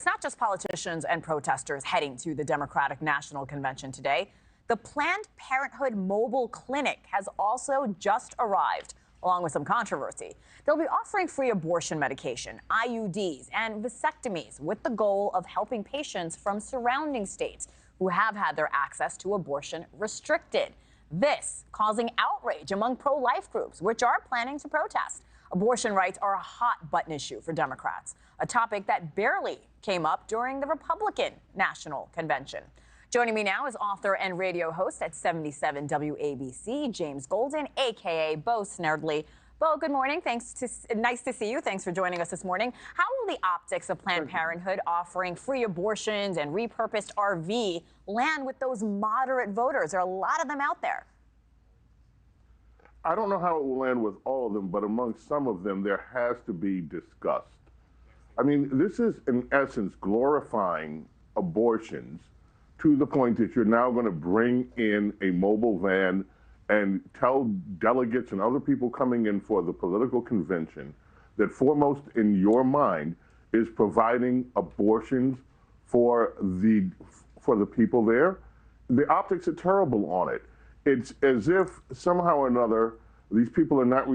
It's not just politicians and protesters heading to the Democratic National Convention today. The Planned Parenthood mobile clinic has also just arrived, along with some controversy. They'll be offering free abortion medication, IUDs, and vasectomies with the goal of helping patients from surrounding states who have had their access to abortion restricted. This causing outrage among pro-life groups, which are planning to protest. Abortion rights are a hot-button issue for Democrats, a topic that barely came up during the Republican National Convention. Joining me now is author and radio host at 77 WABC, James Golden, a.k.a. Bo Snerdley. Bo, good morning. Nice to see you. Thanks for joining us this morning. How will the optics of Planned Parenthood offering free abortions and repurposed RV land with those moderate voters? There are a lot of them out there. I don't know how it will land with all of them, but among some of them, there has to be disgust. I mean, this is, in essence, glorifying abortions to the point that you're now going to bring in a mobile van and tell delegates and other people coming in for the political convention that foremost in your mind is providing abortions for the people there. The optics are terrible on it. It's as if somehow or another these people are not,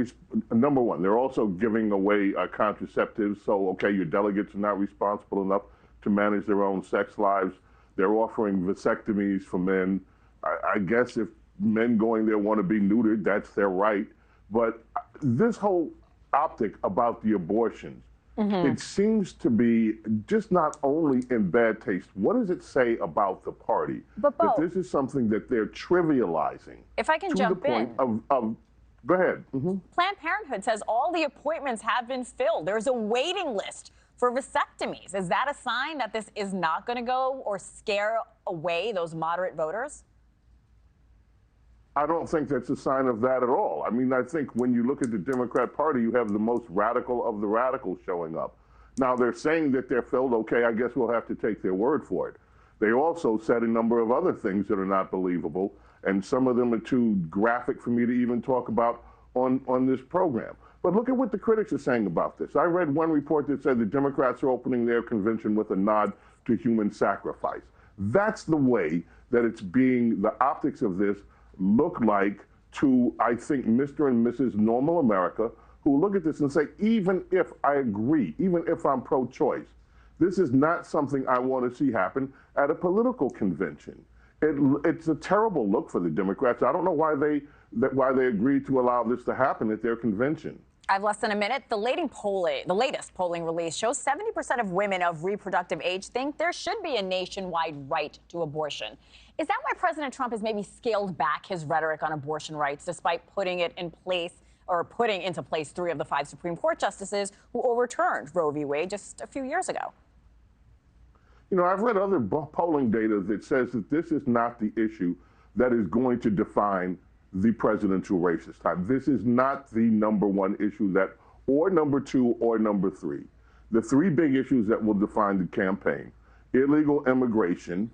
number one, they're also giving away contraceptives. So, okay, your delegates are not responsible enough to manage their own sex lives. They're offering vasectomies for men. I guess if men going there want to be neutered, that's their right. But this whole optic about the abortions, it seems to be just not only in bad taste. What does it say about the party but Bo, that this is something that they're trivializing? If I can jump in. Go ahead. Planned Parenthood says all the appointments have been filled. There's a waiting list for vasectomies. Is that a sign that this is not going to go or scare away those moderate voters? I don't think that's a sign of that at all. I mean, I think when you look at the Democrat Party, you have the most radical of the radicals showing up. Now, they're saying that they're filled. Okay, I guess we'll have to take their word for it. They also said a number of other things that are not believable, and some of them are too graphic for me to even talk about on this program. But look at what the critics are saying about this. I read one report that said the Democrats are opening their convention with a nod to human sacrifice. That's the way that it's being, the optics of this look like to, I think, Mr. and Mrs. Normal America, who look at this and say, even if I agree, even if I'm pro-choice, this is not something I want to see happen at a political convention. It's a terrible look for the Democrats. I don't know why they agreed to allow this to happen at their convention. I have less than a minute. The latest polling release shows 70% of women of reproductive age think there should be a nationwide right to abortion. Is that why President Trump has maybe scaled back his rhetoric on abortion rights, despite putting into place 3 of the 5 Supreme Court justices who overturned Roe v. Wade just a few years ago? You know, I've read other polling data that says that this is not the issue that is going to define the presidential race this time. This is not the #1 issue or #2 or #3. The 3 big issues that will define the campaign: illegal immigration,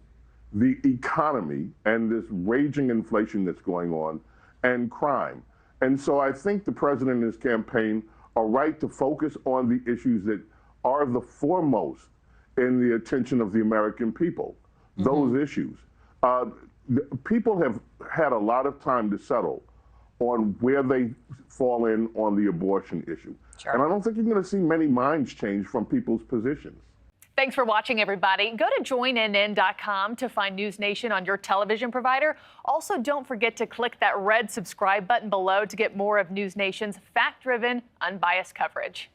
the economy, and this raging inflation that's going on, and crime. And so I think the president and his campaign are right to focus on the issues that are the foremost in the attention of the American people, those issues. People have had a lot of time to settle on where they fall in on the abortion issue. Sure. And I don't think you're going to see many minds change from people's positions. Thanks for watching, everybody. Go to joinnn.com to find NewsNation on your television provider. Also, don't forget to click that red subscribe button below to get more of NewsNation's fact-driven, unbiased coverage.